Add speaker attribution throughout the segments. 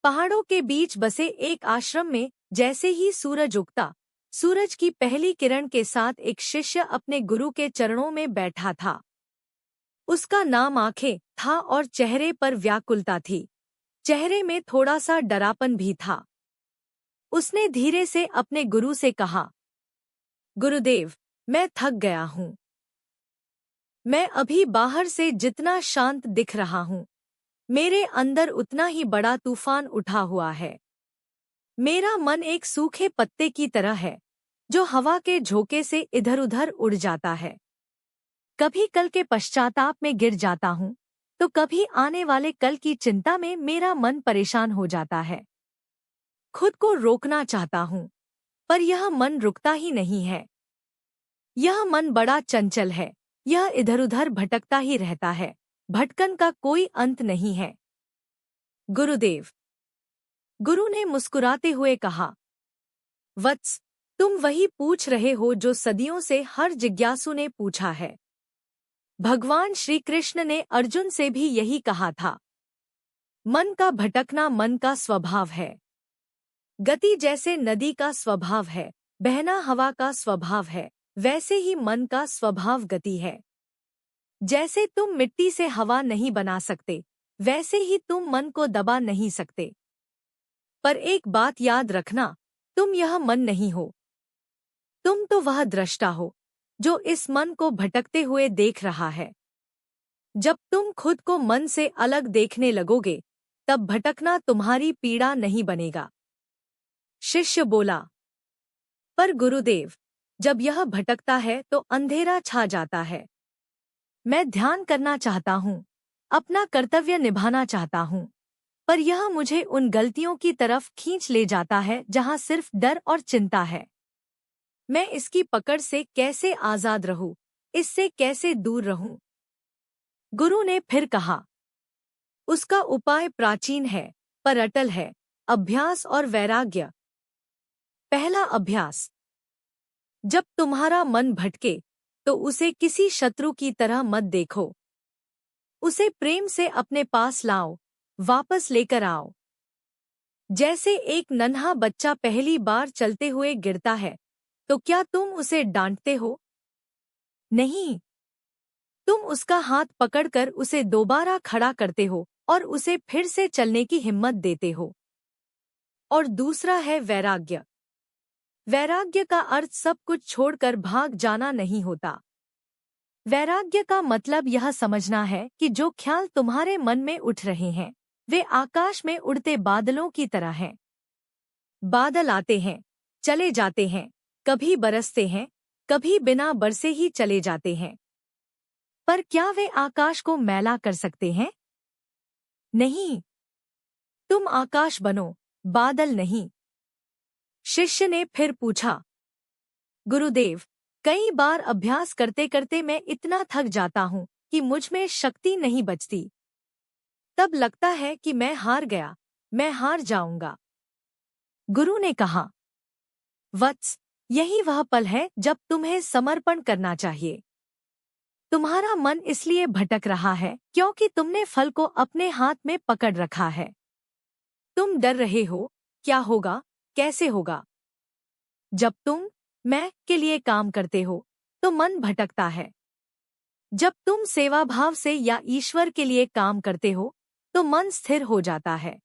Speaker 1: पहाड़ों के बीच बसे एक आश्रम में जैसे ही सूरज उगता, सूरज की पहली किरण के साथ एक शिष्य अपने गुरु के चरणों में बैठा था। उसका नाम आंखें था और चेहरे पर व्याकुलता थी। चेहरे में थोड़ा सा डरापन भी था। उसने धीरे से अपने गुरु से कहा, गुरुदेव, मैं थक गया हूँ। मैं अभी बाहर से जितना शांत दिख रहा हूँ, मेरे अंदर उतना ही बड़ा तूफान उठा हुआ है। मेरा मन एक सूखे पत्ते की तरह है, जो हवा के झोंके से इधर-उधर उड़ जाता है। कभी कल के पश्चाताप में गिर जाता हूँ, तो कभी आने वाले कल की चिंता में मेरा मन परेशान हो जाता है। खुद को रोकना चाहता हूँ, पर यह मन रुकता ही नहीं है। यह मन बड़ा चंचल है, यह इधर-उधर भटकता ही रहता है। भटकन का कोई अंत नहीं है। गुरुदेव, गुरु ने मुस्कुराते हुए कहा, वत्स, तुम वही पूछ रहे हो जो सदियों से हर जिज्ञासु ने पूछा है। भगवान श्री कृष्ण ने अर्जुन से भी यही कहा था। मन का भटकना मन का स्वभाव है। गति जैसे नदी का स्वभाव है, बहना हवा का स्वभाव है, वैसे ही मन का स्वभाव गति है। जैसे तुम मिट्टी से हवा नहीं बना सकते, वैसे ही तुम मन को दबा नहीं सकते। पर एक बात याद रखना, तुम यह मन नहीं हो। तुम तो वह दृष्टा हो, जो इस मन को भटकते हुए देख रहा है। जब तुम खुद को मन से अलग देखने लगोगे, तब भटकना तुम्हारी पीड़ा नहीं बनेगा। शिष्य बोला, पर गुरुदेव, जब यह भटकता है तो अंधेरा छा जाता है। मैं ध्यान करना चाहता हूँ, अपना कर्तव्य निभाना चाहता हूँ, पर यह मुझे उन गलतियों की तरफ खींच ले जाता है जहाँ सिर्फ डर और चिंता है। मैं इसकी पकड़ से कैसे आजाद रहूं, इससे कैसे दूर रहूं? गुरु ने फिर कहा, उसका उपाय प्राचीन है, पर अटल है, अभ्यास और वैराग्य। पहला अभ्यास। जब तुम्हारा मन भटके, तो उसे किसी शत्रु की तरह मत देखो। उसे प्रेम से अपने पास लाओ, वापस लेकर आओ। जैसे एक नन्हा बच्चा पहली बार चलते हुए गिरता है, तो क्या तुम उसे डांटते हो? नहीं। तुम उसका हाथ पकड़कर उसे दोबारा खड़ा करते हो और उसे फिर से चलने की हिम्मत देते हो। और दूसरा है वैराग्य। वैराग्य का अर्थ सब कुछ छोड़कर भाग जाना नहीं होता। वैराग्य का मतलब यह समझना है कि जो ख्याल तुम्हारे मन में उठ रहे हैं, वे आकाश में उड़ते बादलों की तरह हैं। बादल आते हैं, चले जाते हैं, कभी बरसते हैं, कभी बिना बरसे ही चले जाते हैं। पर क्या वे आकाश को मैला कर सकते हैं? नहीं। तुम आकाश बनो, बादल नहीं। शिष्य ने फिर पूछा, गुरुदेव, कई बार अभ्यास करते करते मैं इतना थक जाता हूँ कि मुझ में शक्ति नहीं बचती। तब लगता है कि मैं हार गया, मैं हार जाऊंगा। गुरु ने कहा, वत्स, यही वह पल है जब तुम्हें समर्पण करना चाहिए। तुम्हारा मन इसलिए भटक रहा है क्योंकि तुमने फल को अपने हाथ में पकड़ रखा है। तुम डर रहे हो, क्या होगा, कैसे होगा। जब तुम मैं के लिए काम करते हो, तो मन भटकता है। जब तुम सेवाभाव से या ईश्वर के लिए काम करते हो, तो मन स्थिर हो जाता है।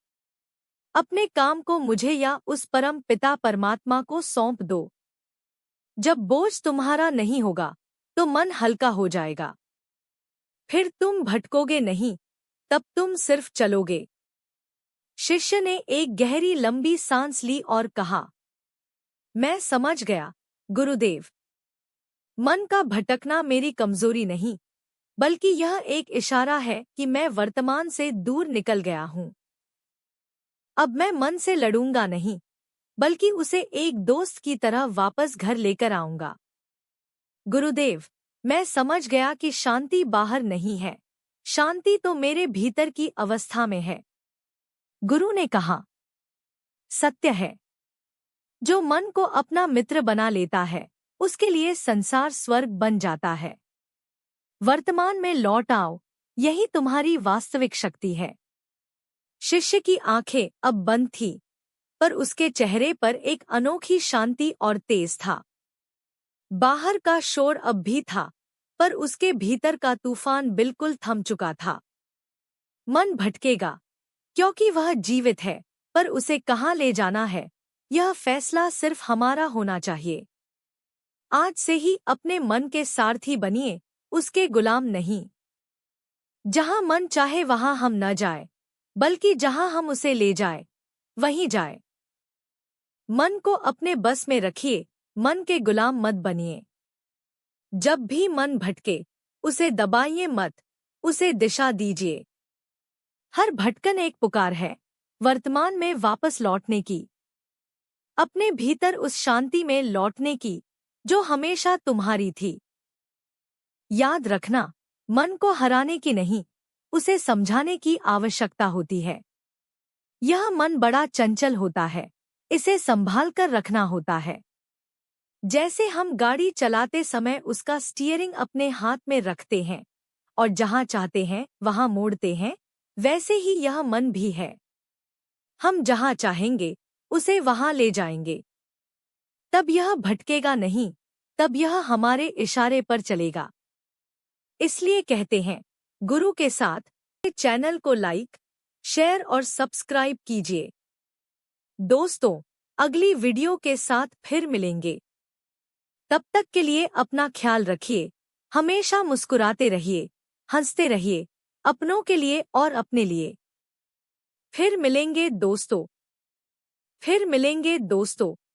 Speaker 1: अपने काम को मुझे या उस परम पिता परमात्मा को सौंप दो। जब बोझ तुम्हारा नहीं होगा, तो मन हल्का हो जाएगा। फिर तुम भटकोगे नहीं, तब तुम सिर्फ चलोगे। शिष्य ने एक गहरी लंबी सांस ली और कहा, मैं समझ गया, गुरुदेव। मन का भटकना मेरी कमजोरी नहीं, बल्कि यह एक इशारा है कि मैं वर्तमान से दूर निकल गया हूँ। अब मैं मन से लड़ूंगा नहीं, बल्कि उसे एक दोस्त की तरह वापस घर लेकर आऊंगा। गुरुदेव, मैं समझ गया कि शांति बाहर नहीं है, शांति तो मेरे भीतर की अवस्था में है। गुरु ने कहा, सत्य है। जो मन को अपना मित्र बना लेता है, उसके लिए संसार स्वर्ग बन जाता है। वर्तमान में लौट आओ, यही तुम्हारी वास्तविक शक्ति है। शिष्य की आंखें अब बंद थीं, पर उसके चेहरे पर एक अनोखी शांति और तेज था। बाहर का शोर अब भी था, पर उसके भीतर का तूफान बिल्कुल थम चुका था। मन भटकेगा, क्योंकि वह जीवित है, पर उसे कहाँ ले जाना है, यह फैसला सिर्फ हमारा होना चाहिए। आज से ही अपने मन के सारथी बनिए, उसके गुलाम नहीं। जहाँ मन चाहे वहाँ हम न जाए, बल्कि जहाँ हम उसे ले जाए, वहीं जाए। मन को अपने बस में रखिए, मन के गुलाम मत बनिए। जब भी मन भटके, उसे दबाइए मत, उसे दिशा दीजिए। हर भटकन एक पुकार है, वर्तमान में वापस लौटने की, अपने भीतर उस शांति में लौटने की, जो हमेशा तुम्हारी थी। याद रखना, मन को हराने की नहीं, उसे समझाने की आवश्यकता होती है। यह मन बड़ा चंचल होता है, इसे संभाल कर रखना होता है। जैसे हम गाड़ी चलाते समय उसका स्टीयरिंग अपने हाथ में रखते हैं और जहां चाहते हैं वहां मोड़ते हैं, वैसे ही यह मन भी है। हम जहां चाहेंगे उसे वहां ले जाएंगे। तब यह भटकेगा नहीं, तब यह हमारे इशारे पर चलेगा। इसलिए कहते हैं, गुरु के साथ चैनल को लाइक, शेयर और सब्सक्राइब कीजिए। दोस्तों, अगली वीडियो के साथ फिर मिलेंगे। तब तक के लिए अपना ख्याल रखिए, हमेशा मुस्कुराते रहिए, हंसते रहिए, अपनों के लिए और अपने लिए। फिर मिलेंगे दोस्तों।